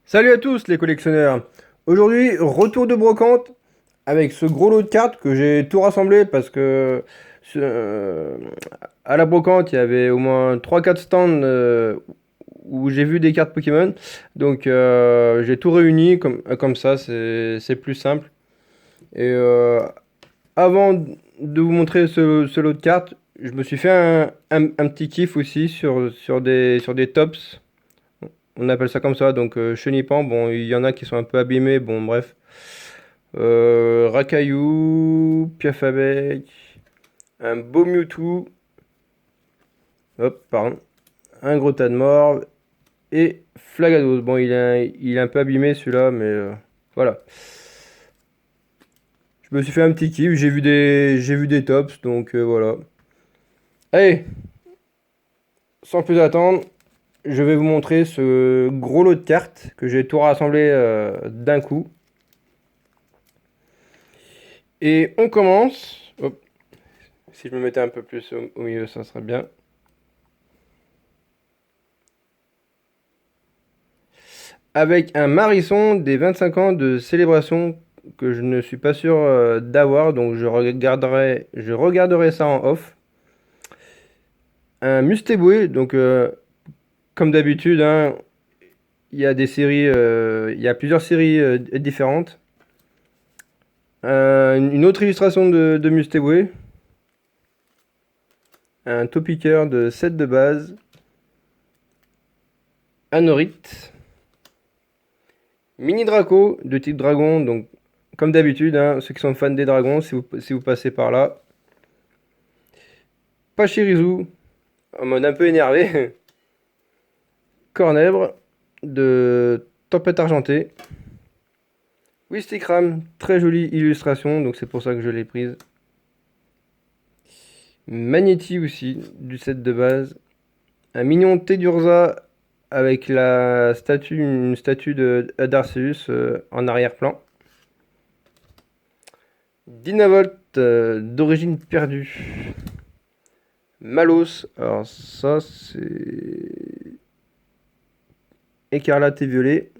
Salut à tous les collectionneurs. Aujourd'hui, retour de brocante avec ce gros lot de cartes que j'ai tout rassemblé parce que euh, à la brocante, il y avait au moins trois quatre stands où j'ai vu des cartes Pokémon. Donc j'ai tout réuni comme ça, c'est plus simple. Et avant de vous montrer ce lot de cartes, je me suis fait un petit kiff aussi sur des tops. On appelle ça comme ça, donc chenipan. Bon, il y en a qui sont un peu abîmés, bon, bref. Rakaillou, Piafabec, un beau Mewtwo, hop, pardon, un gros tas de morts et Flagados. Bon, il est un peu abîmé celui-là, mais voilà. Je me suis fait un petit kiff, j'ai vu des tops, donc voilà. Allez, sans plus attendre, je vais vous montrer ce gros lot de cartes que j'ai tout rassemblé d'un coup. Et on commence. Hop, si je me mettais un peu plus au milieu, ça serait bien. Avec un Marisson des 25 ans de célébration que je ne suis pas sûr d'avoir, donc je regarderai ça en off. Un Mustéboué, donc comme d'habitude, hein, il y a des séries, il y a plusieurs séries différentes. Une autre illustration de Mustéboué, un Topiqueur de 7 de base, Anorith, Mini Draco de type dragon, donc comme d'habitude, hein, ceux qui sont fans des dragons, si vous passez par là. Pachirisu, en mode un peu énervé. Cornèbre de Tempête Argentée. Wistikram, très jolie illustration, donc c'est pour ça que je l'ai prise. Magnéti aussi, du set de base. Un mignon Tedurza avec une statue de d'Arceus en arrière-plan. Dynavolt d'origine perdue. Malos, alors ça c'est écarlate et violet.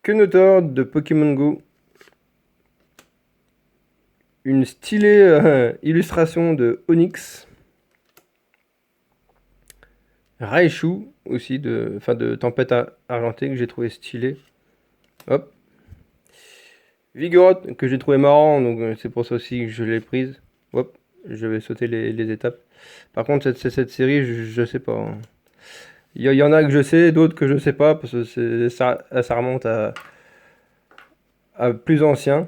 Quenotor de Pokémon Go. Une stylée illustration de Onyx. Raichu aussi, de Tempête Argentée que j'ai trouvé stylé. Hop. Vigoroth que j'ai trouvé marrant, donc c'est pour ça aussi que je l'ai prise. Hop, je vais sauter les étapes. Par contre, cette série, je sais pas, hein. Il y en a que je sais, d'autres que je sais pas, parce que ça remonte à plus ancien.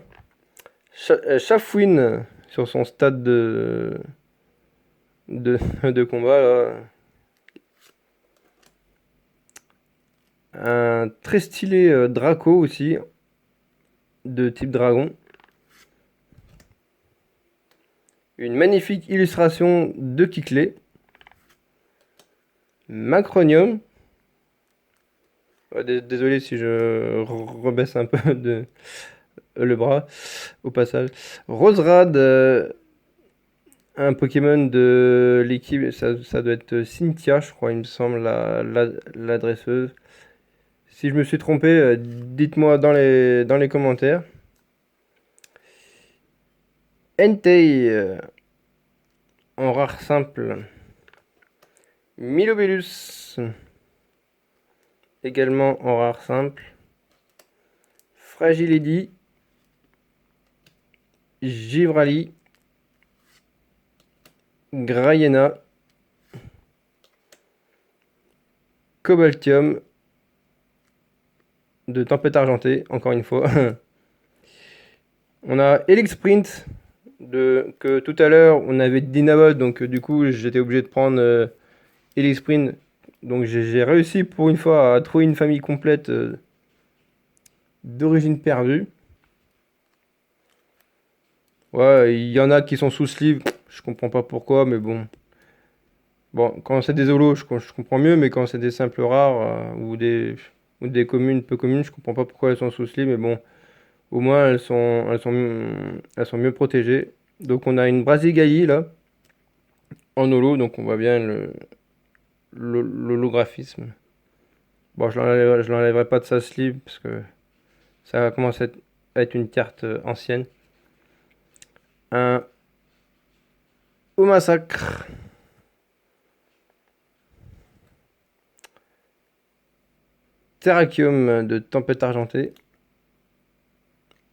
Chafouine sur son stade de combat, là. Un très stylé Draco aussi, de type dragon. Une magnifique illustration de Kickley. Macronium. Ouais, désolé si je rebaisse un peu le bras au passage. Roserad, un Pokémon de l'équipe, ça doit être Cynthia, je crois, il me semble, la dresseuse. Si je me suis trompé, dites-moi dans les commentaires. Entei, en rare simple. Milobellus, également en rare simple. Fragility, Givrali, Grayena, Cobaltium, de Tempête Argentée, encore une fois. On a Elixprint, que tout à l'heure on avait Dynavolt, donc du coup j'étais obligé de prendre Elixprint. Donc j'ai réussi pour une fois à trouver une famille complète d'origine perdue. Ouais, il y en a qui sont sous sleeve, je comprends pas pourquoi, mais bon. Bon, quand c'est des holos, je comprends mieux, mais quand c'est des simples rares ou des communes peu communes, je comprends pas pourquoi elles sont sous sleeve, mais bon, au moins elles sont mieux protégées. Donc on a une Brasigaï là, en holo, donc on voit bien l'holographisme. Bon, je l'enlèverai pas de sa sleeve parce que ça commence à être une carte ancienne. Un au massacre. Terrakium de Tempête Argentée.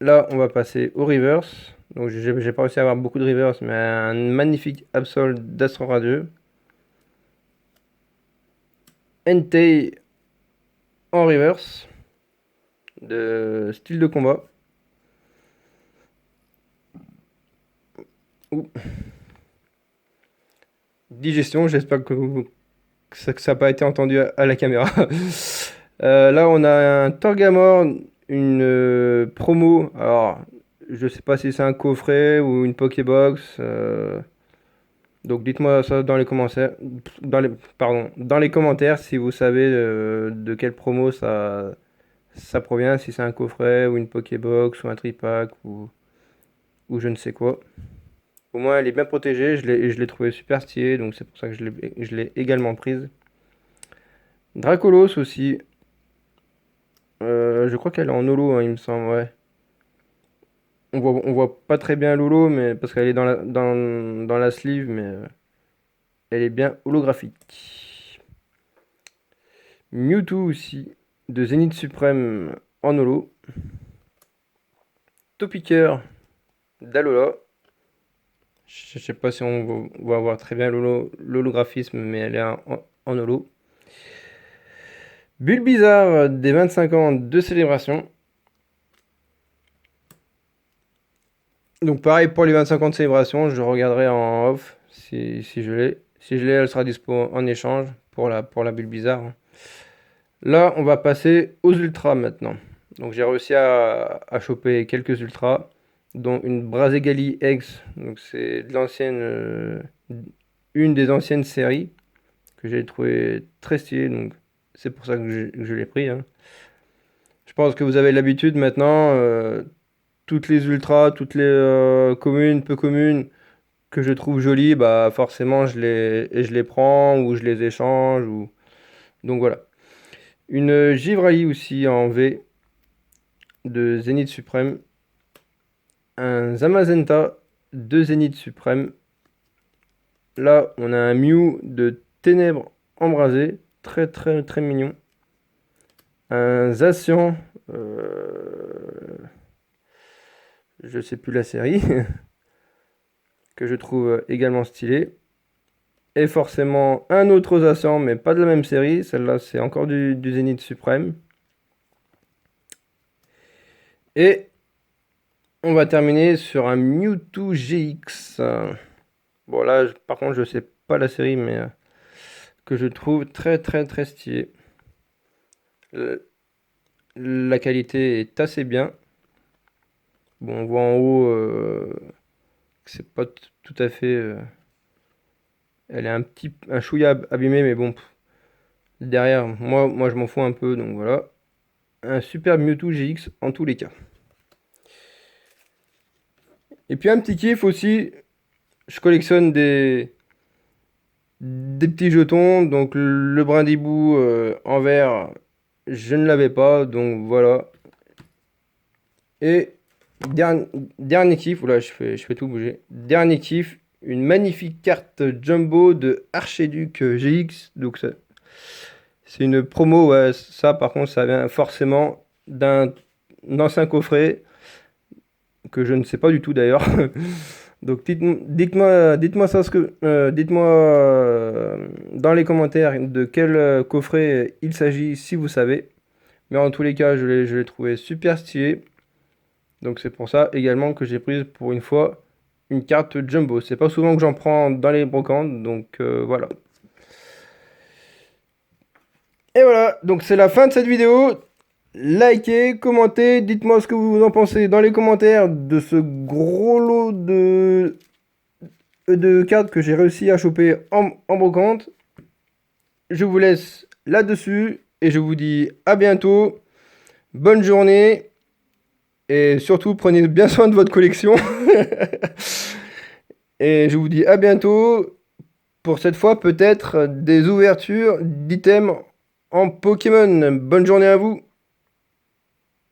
Là, on va passer au reverse. Donc, j'ai pas réussi à avoir beaucoup de reverse, mais un magnifique Absol d'Astro Radieux. Entei en reverse de style de combat. Ouh. Digestion, j'espère que ça n'a pas été entendu à la caméra. Là, on a un Torgamor, une promo. Alors, je sais pas si c'est un coffret ou une Pokébox. Donc, dites-moi ça dans les commentaires. Dans les commentaires si vous savez de quelle promo ça provient. Si c'est un coffret ou une Pokébox ou un tripack ou je ne sais quoi. Au moins, elle est bien protégée. Je l'ai trouvée super stylée. Donc, c'est pour ça que je l'ai également prise. Dracolos aussi. Je crois qu'elle est en holo, hein, il me semble, ouais. On voit pas très bien l'holo, mais parce qu'elle est dans la sleeve, mais elle est bien holographique. Mewtwo aussi, de Zénith Suprême en holo. Topiqueur d'Alola. Je sais pas si on va voir très bien l'holographisme, mais elle est en holo. Bulbizarre des 25 ans de célébration. Donc pareil pour les 25 ans de célébration, je regarderai en off si je l'ai. Si je l'ai, elle sera dispo en échange pour la Bulbizarre. Là, on va passer aux ultras maintenant. Donc j'ai réussi à choper quelques ultras, dont une Brazegali X. Donc c'est de l'ancienne, une des anciennes séries que j'ai trouvé très stylée. Donc c'est pour ça que je l'ai pris, hein. Je pense que vous avez l'habitude maintenant. Toutes les ultras, toutes les communes, peu communes que je trouve jolies, bah forcément je les prends ou je les échange. Donc voilà. Une Givrali aussi en V de Zénith Suprême. Un Zamazenta de Zénith Suprême. Là, on a un Mew de Ténèbres embrasé. Très très très mignon. Un Zacian. Je sais plus la série. Que je trouve également stylé. Et forcément un autre Zacian, mais pas de la même série. Celle-là, c'est encore du Zénith Suprême. Et on va terminer sur un Mewtwo GX. Bon là, par contre, je sais pas la série, mais que je trouve très très très stylé. La qualité est assez bien. Bon, on voit en haut que c'est pas tout à fait... elle est un chouïa abîmée, mais bon, derrière, moi je m'en fous un peu, donc voilà. Un super Mewtwo GX en tous les cas. Et puis un petit kiff aussi, je collectionne des petits jetons, donc le brindibou en vert, je ne l'avais pas, donc voilà. Et dernier kiff, oula, je fais tout bouger. Dernier kiff, une magnifique carte jumbo de Archiduc GX, donc c'est une promo, ouais, ça par contre ça vient forcément d'un ancien coffret que je ne sais pas du tout d'ailleurs. Donc dites-moi ça dites-moi dans les commentaires de quel coffret il s'agit si vous savez. Mais en tous les cas, je l'ai trouvé super stylé. Donc c'est pour ça également que j'ai pris pour une fois une carte jumbo. C'est pas souvent que j'en prends dans les brocantes, donc voilà. Et voilà, donc c'est la fin de cette vidéo. Likez, commentez, dites-moi ce que vous en pensez dans les commentaires de ce gros lot de cartes que j'ai réussi à choper en brocante. Je vous laisse là-dessus et je vous dis à bientôt. Bonne journée et surtout prenez bien soin de votre collection. Et je vous dis à bientôt pour cette fois peut-être des ouvertures d'items en Pokémon. Bonne journée à vous.